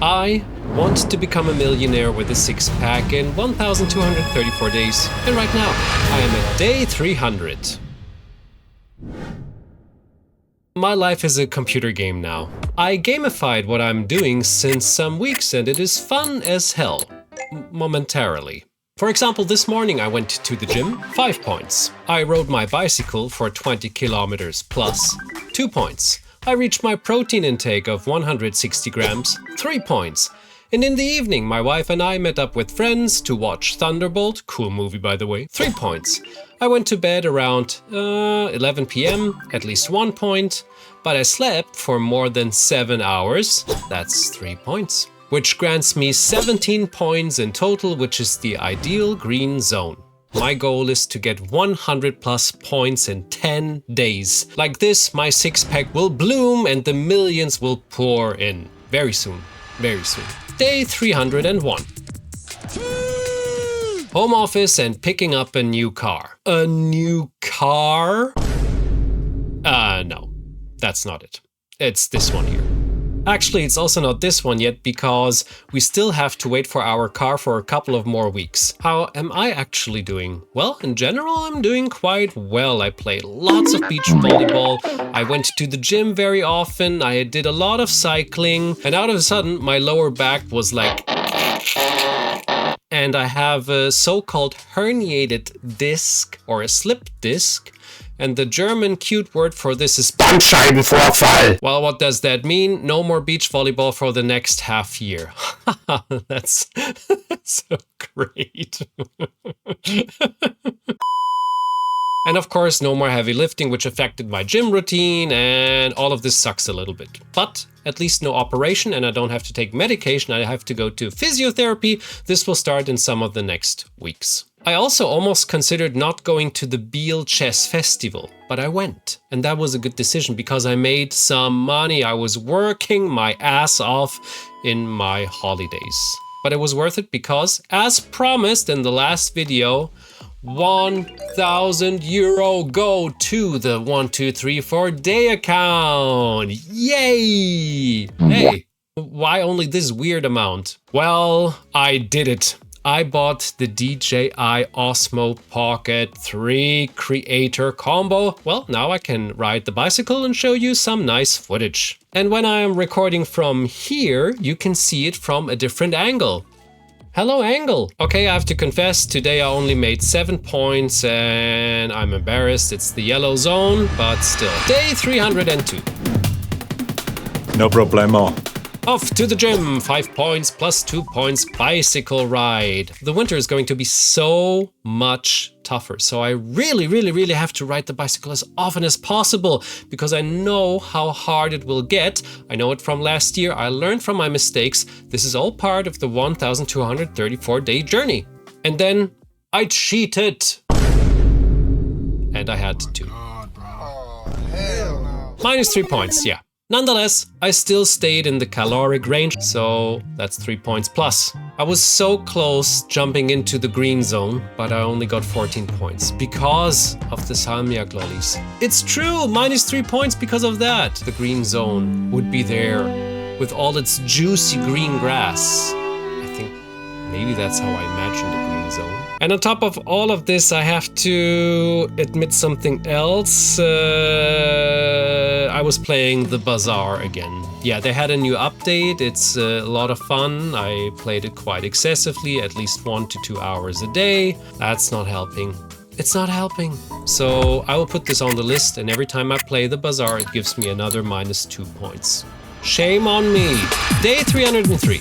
I want to become a millionaire with a six-pack in 1,234 days, and right now I am at day 300. My life is a computer game now. I gamified what I'm doing since some weeks and it is fun as hell. Momentarily. For example, this morning I went to the gym, 5 points. I rode my bicycle for 20 kilometers plus, 2 points. I reached my protein intake of 160 grams, 3 points. And in the evening, my wife and I met up with friends to watch Thunderbolt, cool movie by the way, 3 points. I went to bed around 11 p.m, at least 1 point, but I slept for more than 7 hours, that's 3 points. Which grants me 17 points in total, which is the ideal green zone. My goal is to get 100 plus points in 10 days. Like this, my six-pack will bloom and the millions will pour in. Very soon. Very soon. Day 301. Home office and picking up a new car. A new car? No. That's not it. It's this one here. Actually, it's also not this one yet because we still have to wait for our car for a couple of more weeks. How am I actually doing? Well, in general, I'm doing quite well. I played lots of beach volleyball. I went to the gym very often. I did a lot of cycling. And out of a sudden, my lower back was like... And I have a so-called herniated disc or a slip disc. And the German cute word for this is Bandscheibenvorfall. Well, what does that mean? No more beach volleyball for the next half year. That's so great. And of course, no more heavy lifting, which affected my gym routine, and all of this sucks a little bit. But at least no operation, and I don't have to take medication. I have to go to physiotherapy. This will start in some of the next weeks. I also almost considered not going to the Biel Chess Festival, but I went. And that was a good decision because I made some money. I was working my ass off in my holidays. But it was worth it because, as promised in the last video, 1,000 euro go to the 1234 day account. Yay! Hey, why only this weird amount? Well, I did it. I bought the DJI Osmo Pocket 3 Creator Combo. Well, now I can ride the bicycle and show you some nice footage. And when I am recording from here, you can see it from a different angle. Hello, angle. Okay, I have to confess, today I only made 7 points and I'm embarrassed. It's the yellow zone, but still. Day 302. No problemo. Off to the gym, 5 points plus 2 points bicycle ride. The winter is going to be so much tougher. So I really have to ride the bicycle as often as possible because I know how hard it will get. I know it from last year. I learned from my mistakes. This is all part of the 1,234 day journey. And then I cheated. And I had to. Minus 3 points, yeah. Nonetheless, I still stayed in the caloric range, so that's 3 points plus. I was so close jumping into the green zone, but I only got 14 points because of the salmiak lollies. It's true, minus 3 points because of that. The green zone would be there with all its juicy green grass. I think maybe that's how I imagined the green zone. And on top of all of this, I have to admit something else. I was playing the Bazaar again. Yeah, they had a new update. It's a lot of fun. I played it quite excessively, at least 1 to 2 hours a day. That's not helping. It's not helping. So I will put this on the list, and every time I play the Bazaar, it gives me another minus 2 points. Shame on me. Day 303.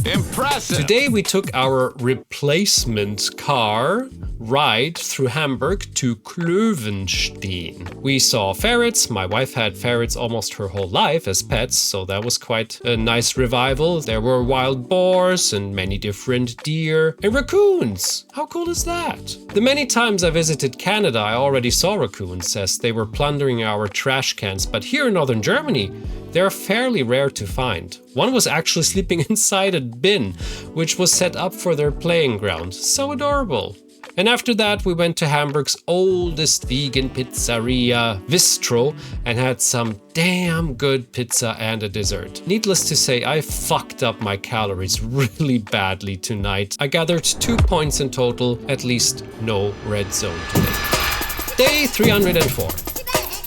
Impressive! Today we took our replacement car ride through Hamburg to Klövenstein. We saw ferrets. My wife had ferrets almost her whole life as pets, so that was quite a nice revival. There were wild boars and many different deer and raccoons. How cool is that? The many times I visited Canada, I already saw raccoons as they were plundering our trash cans, but here in northern Germany, they're fairly rare to find. One was actually sleeping inside a bin, which was set up for their playing ground. So adorable. And after that, we went to Hamburg's oldest vegan pizzeria, Bistro, and had some damn good pizza and a dessert. Needless to say, I fucked up my calories really badly tonight. I gathered 2 points in total, at least no red zone today. Day 304.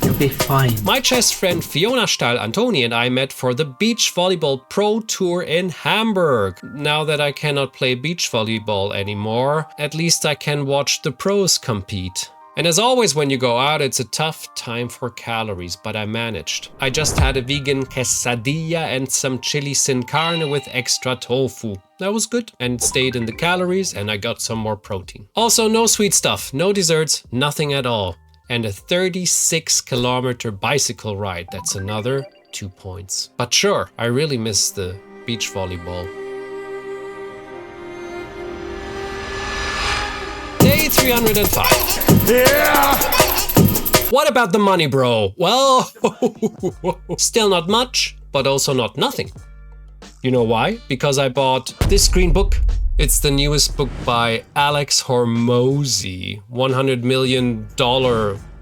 You'll be fine. My chess friend Fiona Stahl-Antoni and I met for the Beach Volleyball Pro Tour in Hamburg. Now that I cannot play beach volleyball anymore, at least I can watch the pros compete. And as always when you go out, it's a tough time for calories, but I managed. I just had a vegan quesadilla and some chili sin carne with extra tofu. That was good and stayed in the calories, and I got some more protein. Also, no sweet stuff, no desserts, nothing at all. And a 36-kilometer bicycle ride. That's another 2 points. But sure, I really miss the beach volleyball. Day 305. Yeah! What about the money, bro? Well, still not much, but also not nothing. You know why? Because I bought this green book. It's the newest book by Alex Hormozi. $100 million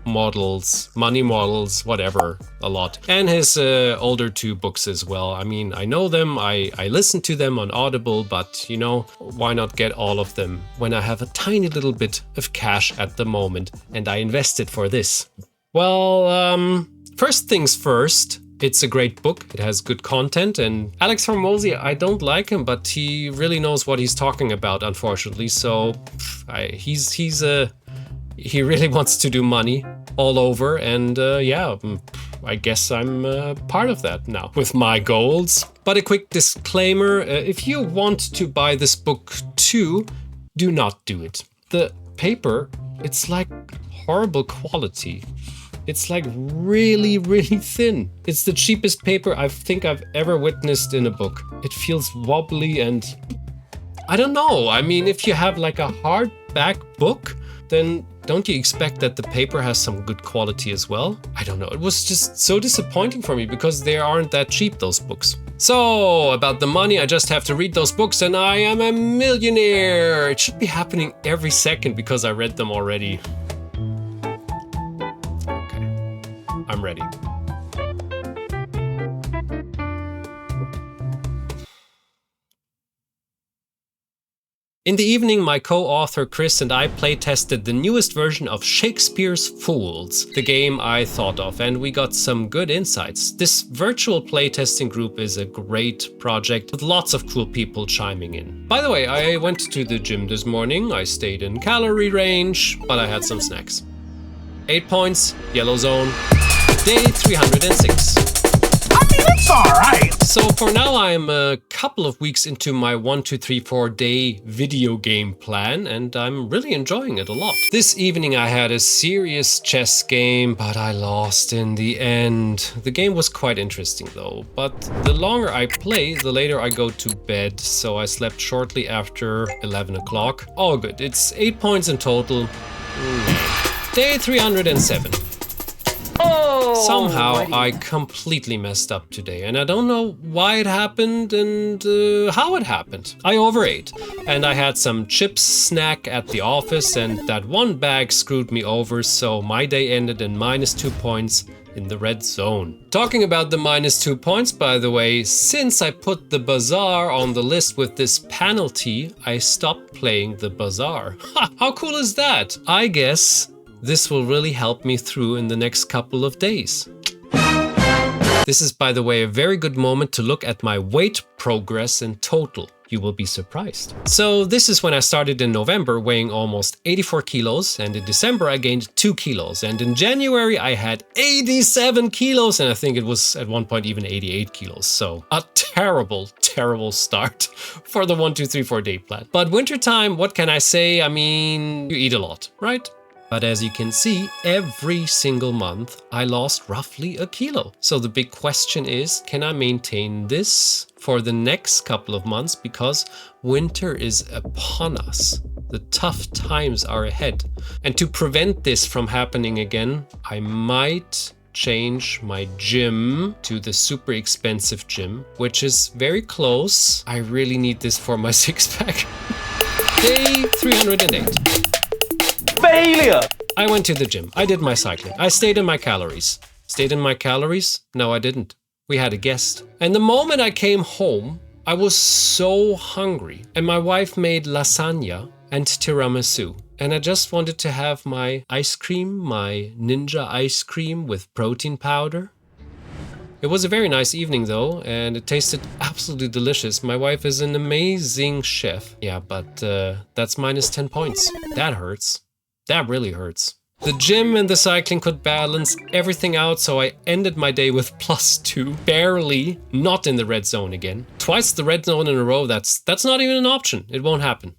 models, money models, whatever, a lot. And his older 2 books as well. I mean, I know them, I listen to them on Audible, but you know, why not get all of them when I have a tiny little bit of cash at the moment and I invested for this? Well, first things first. It's a great book. It has good content, and Alex Hormozi, I don't like him, but he really knows what he's talking about, unfortunately. So he really wants to do money all over, and yeah, I guess I'm part of that now with my goals. But a quick disclaimer, if you want to buy this book too, do not do it. The paper, it's like horrible quality. It's like really, really thin. It's the cheapest paper I think I've ever witnessed in a book. It feels wobbly and I don't know. I mean, if you have like a hardback book, then don't you expect that the paper has some good quality as well? I don't know. It was just so disappointing for me because they aren't that cheap, those books. So, about the money, I just have to read those books and I am a millionaire. It should be happening every second because I read them already. I'm ready. In the evening, my co-author Chris and I playtested the newest version of Shakespeare's Fools, the game I thought of, and we got some good insights. This virtual playtesting group is a great project with lots of cool people chiming in. By the way, I went to the gym this morning. I stayed in calorie range, but I had some snacks. 8 points, yellow zone. Day 306. I mean, it's alright. So for now, I'm a couple of weeks into my 1, 2, 3, 4 day video game plan, and I'm really enjoying it a lot. This evening I had a serious chess game, but I lost in the end. The game was quite interesting though, but the longer I play, the later I go to bed, so I slept shortly after 11 o'clock. All good, it's 8 points in total. Day 307. Oh, Somehow I completely messed up today, and I don't know why it happened and how it happened. I overate, and I had some chips snack at the office, and that one bag screwed me over, so my day ended in -2 points in the red zone. Talking about the -2 points, by the way, since I put the bazaar on the list with this penalty, I stopped playing the bazaar. Ha! How cool is that? I guess this will really help me through in the next couple of days. This is, by the way, a very good moment to look at my weight progress in total. You will be surprised. So this is when I started in November weighing almost 84 kilos, and in December I gained 2 kilos, and in January I had 87 kilos, and I think it was at one point even 88 kilos. So a terrible, terrible start for the 1, 2, 3, 4 day plan. But wintertime, what can I say? I mean, you eat a lot, right? But as you can see, every single month I lost roughly a kilo. So the big question is, can I maintain this for the next couple of months? Because winter is upon us. The tough times are ahead. And to prevent this from happening again, I might change my gym to the super expensive gym, which is very close. I really need this for my six-pack. Day 308. failure! I went to the gym. I did my cycling. I stayed in my calories. Stayed in my calories? No, I didn't. We had a guest. And the moment I came home, I was so hungry. And my wife made lasagna and tiramisu. And I just wanted to have my ice cream, my ninja ice cream with protein powder. It was a very nice evening though, and it tasted absolutely delicious. My wife is an amazing chef. Yeah, but that's minus 10 points. That hurts. That really hurts. The gym and the cycling could balance everything out, so I ended my day with +2. Barely, not in the red zone again. Twice the red zone in a row, that's not even an option. It won't happen.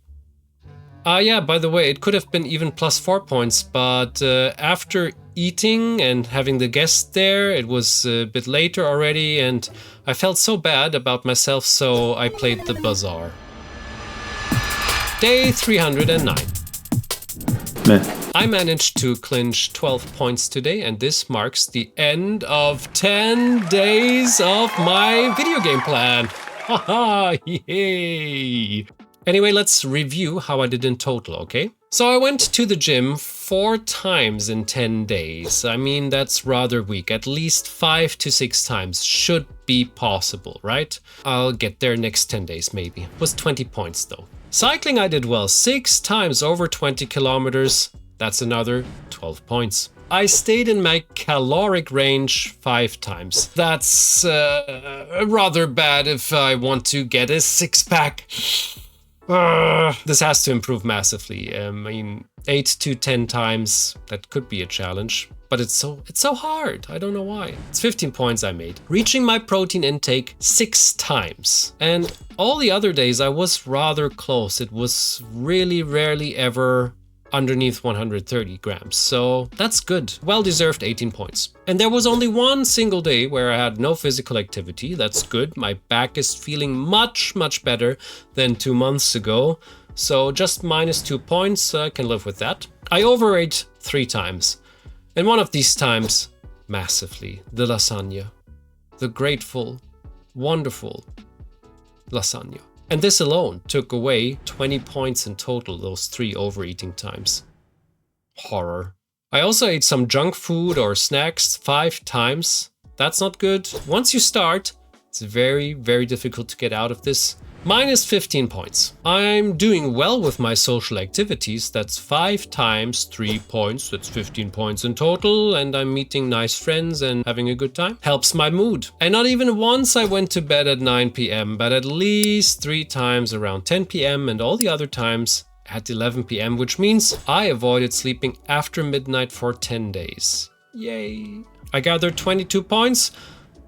Yeah, by the way, it could have been even +4 points, but after eating and having the guest there, it was a bit later already, and I felt so bad about myself, so I played the bazaar. Day 309. Meh. I managed to clinch 12 points today, and this marks the end of 10 days of my video game plan. Haha, yay! Anyway, let's review how I did in total, okay? So I went to the gym 4 times in 10 days. I mean, that's rather weak. At least 5 to 6 times should be possible, right? I'll get there next 10 days maybe. It was 20 points though. Cycling I did well, 6 times over 20 kilometers. That's another 12 points. I stayed in my caloric range 5 times. That's rather bad if I want to get a 6-pack. This has to improve massively. I mean, 8 to 10 times, that could be a challenge. But it's so hard. I don't know why. It's 15 points I made. Reaching my protein intake 6 times. And all the other days I was rather close. It was really rarely ever underneath 130 grams. So that's good. Well-deserved 18 points. And there was only one single day where I had no physical activity. That's good. My back is feeling much, much better than 2 months ago. So just minus 2 points. I can live with that. I overate 3 times. And one of these times, massively, the lasagna. The grateful, wonderful lasagna. And this alone took away 20 points in total, those 3 overeating times. Horror. I also ate some junk food or snacks 5 times. That's not good. Once you start, it's very, very difficult to get out of this. Minus 15 points. I'm doing well with my social activities. That's 5 times 3 points. That's 15 points in total. And I'm meeting nice friends and having a good time. Helps my mood. And not even once I went to bed at 9 p.m. But at least 3 times around 10 p.m. and all the other times at 11 p.m. Which means I avoided sleeping after midnight for 10 days. Yay. I gathered 22 points.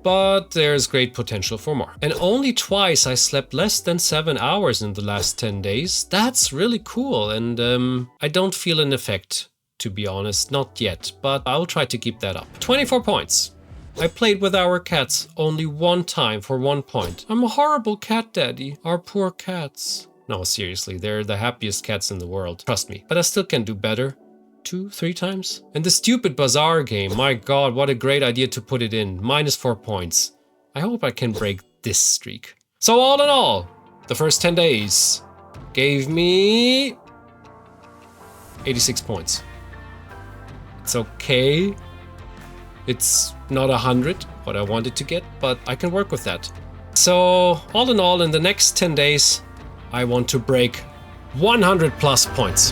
But there's great potential for more. And only twice I slept less than 7 hours in the last 10 days. That's really cool. And I don't feel an effect, to be honest. Not yet, but I'll try to keep that up. 24 points. I played with our cats only 1 time for 1 point. I'm a horrible cat daddy. Our poor cats. No, seriously, they're the happiest cats in the world. Trust me. But I still can do better. 2, 3 times. And the stupid bazaar game, my god, what a great idea to put it in. Minus 4 points. I hope I can break this streak. So all in all, the first 10 days gave me 86 points. It's okay. It's not 100, what I wanted to get, but I can work with that. So all in all, in the next 10 days, I want to break 100 plus points.